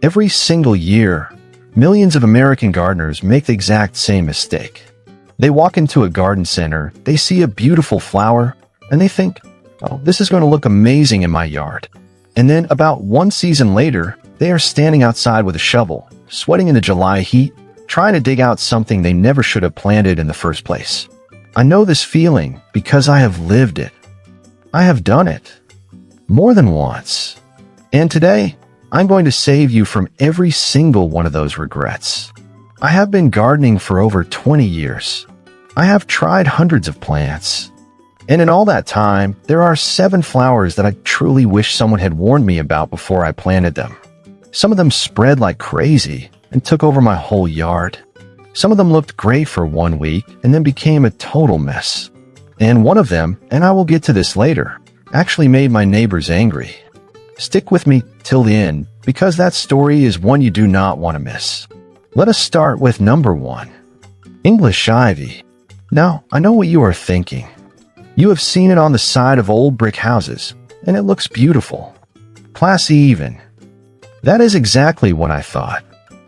Every single year, millions of American gardeners make the exact same mistake. They walk into a garden center, they see a beautiful flower, and they think, oh, this is going to look amazing in my yard. And then about one season later, they are standing outside with a shovel, sweating in the July heat, trying to dig out something they never should have planted in the first place. I know this feeling because I have lived it. I have done it. More than once. And today, I'm going to save you from every single one of those regrets. I have been gardening for over 20 years. I have tried hundreds of plants. And in all that time, there are 7 flowers that I truly wish someone had warned me about before I planted them. Some of them spread like crazy and took over my whole yard. Some of them looked great for 1 week and then became a total mess. And one of them, and I will get to this later, actually made my neighbors angry. Stick with me till the end, because that story is one you do not want to miss. Let us start with number 1. English ivy. Now, I know what you are thinking. You have seen it on the side of old brick houses, and it looks beautiful. Classy even. That is exactly what I thought.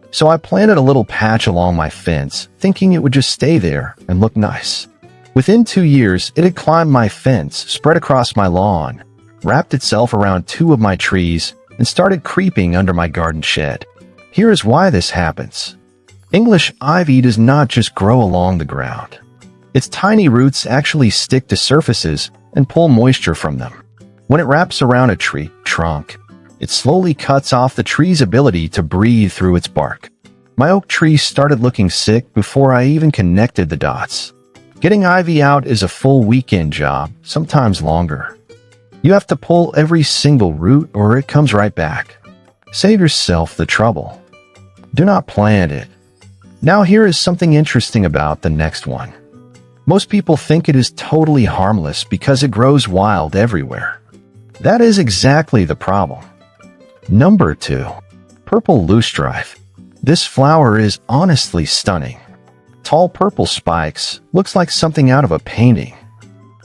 So I planted a little patch along my fence, thinking it would just stay there and look nice. Within 2 years, it had climbed my fence, spread across my lawn, wrapped itself around 2 of my trees, and started creeping under my garden shed. Here is why this happens. English ivy does not just grow along the ground. Its tiny roots actually stick to surfaces and pull moisture from them. When it wraps around a tree trunk, it slowly cuts off the tree's ability to breathe through its bark. My oak tree started looking sick before I even connected the dots. Getting ivy out is a full weekend job, sometimes longer. You have to pull every single root or it comes right back. Save yourself the trouble. Do not plant it. Now here is something interesting about the next one. Most people think it is totally harmless because it grows wild everywhere. That is exactly the problem. Number 2. Purple loosestrife. This flower is honestly stunning. Tall purple spikes, looks like something out of a painting.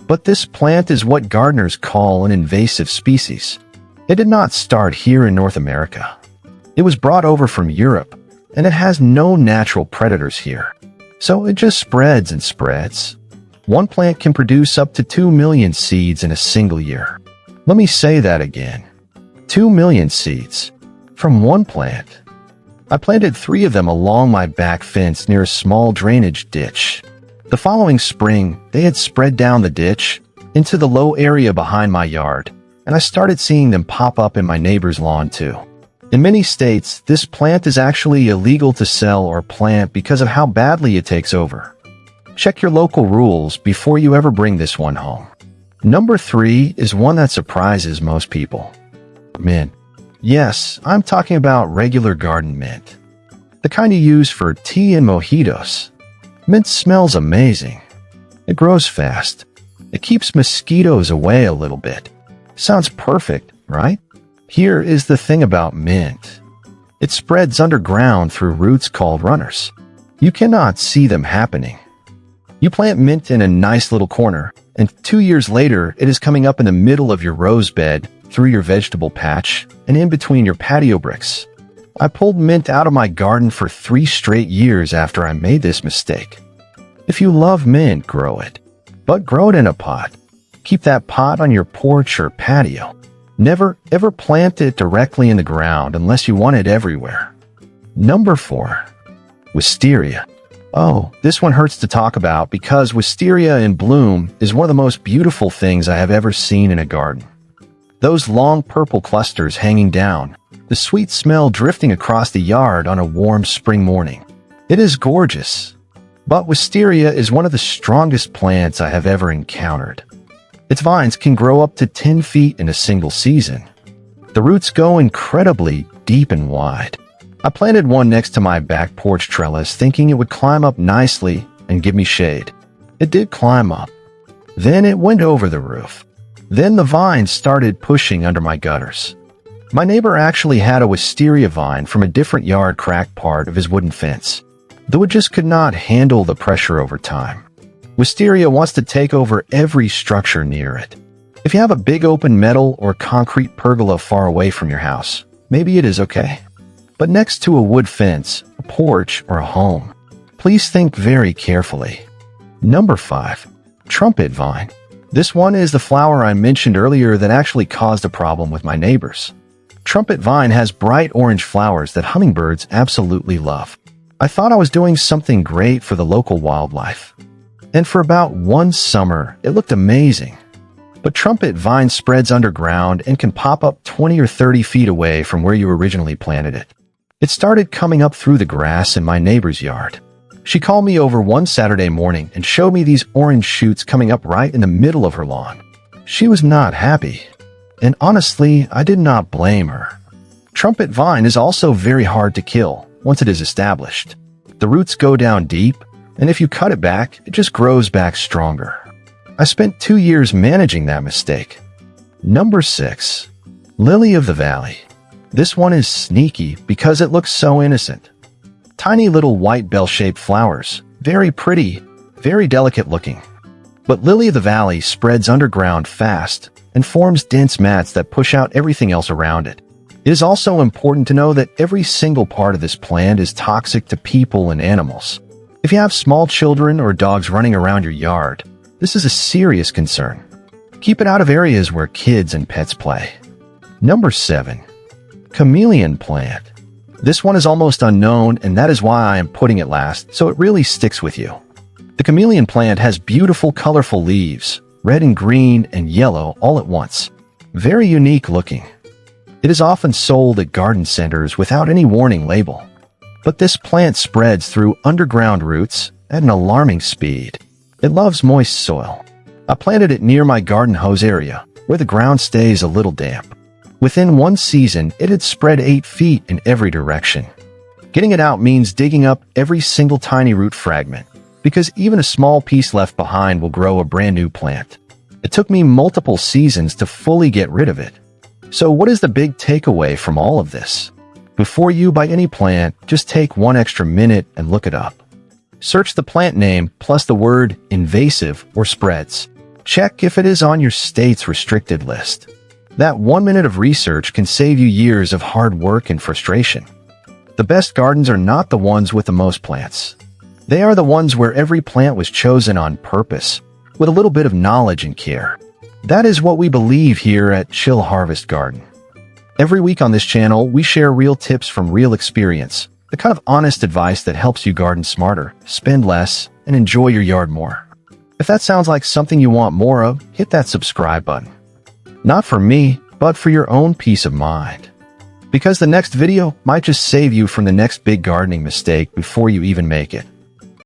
But this plant is what gardeners call an invasive species. It did not start here in North America. It was brought over from Europe, and it has no natural predators here. So it just spreads and spreads. One plant can produce up to 2 million seeds in a single year. Let me say that again. 2 million seeds from one plant. I planted 3 of them along my back fence near a small drainage ditch. The following spring, they had spread down the ditch into the low area behind my yard, and I started seeing them pop up in my neighbor's lawn too. In many states, this plant is actually illegal to sell or plant because of how badly it takes over. Check your local rules before you ever bring this one home. Number 3 is one that surprises most people. Mint. Yes, I'm talking about regular garden mint. The kind you use for tea and mojitos. Mint smells amazing. It grows fast. It keeps mosquitoes away a little bit. Sounds perfect, right? Here is the thing about mint. It spreads underground through roots called runners. You cannot see them happening. You plant mint in a nice little corner, and 2 years later, it is coming up in the middle of your rose bed, through your vegetable patch, and in between your patio bricks. I pulled mint out of my garden for 3 straight years after I made this mistake. If you love mint, grow it. But grow it in a pot. Keep that pot on your porch or patio. Never, ever plant it directly in the ground unless you want it everywhere. Number 4. Wisteria. Oh, this one hurts to talk about because wisteria in bloom is one of the most beautiful things I have ever seen in a garden. Those long purple clusters hanging down, the sweet smell drifting across the yard on a warm spring morning. It is gorgeous. But wisteria is one of the strongest plants I have ever encountered. Its vines can grow up to 10 feet in a single season. The roots go incredibly deep and wide. I planted one next to my back porch trellis thinking it would climb up nicely and give me shade. It did climb up. Then it went over the roof. Then the vines started pushing under my gutters. My neighbor actually had a wisteria vine from a different yard cracked part of his wooden fence, though it just could not handle the pressure over time. Wisteria wants to take over every structure near it. If you have a big open metal or concrete pergola far away from your house, maybe it is okay. but next to a wood fence, a porch, or a home. Please think very carefully. Number 5. Trumpet vine. This one is the flower I mentioned earlier that actually caused a problem with my neighbors. Trumpet vine has bright orange flowers that hummingbirds absolutely love. I thought I was doing something great for the local wildlife. And for about one summer, it looked amazing. But trumpet vine spreads underground and can pop up 20 or 30 feet away from where you originally planted it. It started coming up through the grass in my neighbor's yard. She called me over one Saturday morning and showed me these orange shoots coming up right in the middle of her lawn. She was not happy. And honestly, I did not blame her. Trumpet vine is also very hard to kill once it is established. The roots go down deep, and if you cut it back, it just grows back stronger. I spent 2 years managing that mistake. Number 6. Lily of the Valley. This one is sneaky because it looks so innocent. Tiny little white bell-shaped flowers, very pretty, very delicate looking. But lily of the valley spreads underground fast and forms dense mats that push out everything else around it. It is also important to know that every single part of this plant is toxic to people and animals. If you have small children or dogs running around your yard, this is a serious concern. Keep it out of areas where kids and pets play. Number 7. Chameleon plant. This one is almost unknown, and that is why I am putting it last, so it really sticks with you. The chameleon plant has beautiful, colorful leaves, red and green and yellow all at once. Very unique looking. It is often sold at garden centers without any warning label. But this plant spreads through underground roots at an alarming speed. It loves moist soil. I planted it near my garden hose area, where the ground stays a little damp. Within one season, it had spread 8 feet in every direction. Getting it out means digging up every single tiny root fragment, because even a small piece left behind will grow a brand new plant. It took me multiple seasons to fully get rid of it. So what is the big takeaway from all of this? Before you buy any plant, just take one extra minute and look it up. Search the plant name plus the word invasive or spreads. Check if it is on your state's restricted list. That 1 minute of research can save you years of hard work and frustration. The best gardens are not the ones with the most plants. They are the ones where every plant was chosen on purpose, with a little bit of knowledge and care. That is what we believe here at Chill Harvest Garden. Every week on this channel, we share real tips from real experience, the kind of honest advice that helps you garden smarter, spend less, and enjoy your yard more. If that sounds like something you want more of, hit that subscribe button. Not for me, but for your own peace of mind. Because the next video might just save you from the next big gardening mistake before you even make it.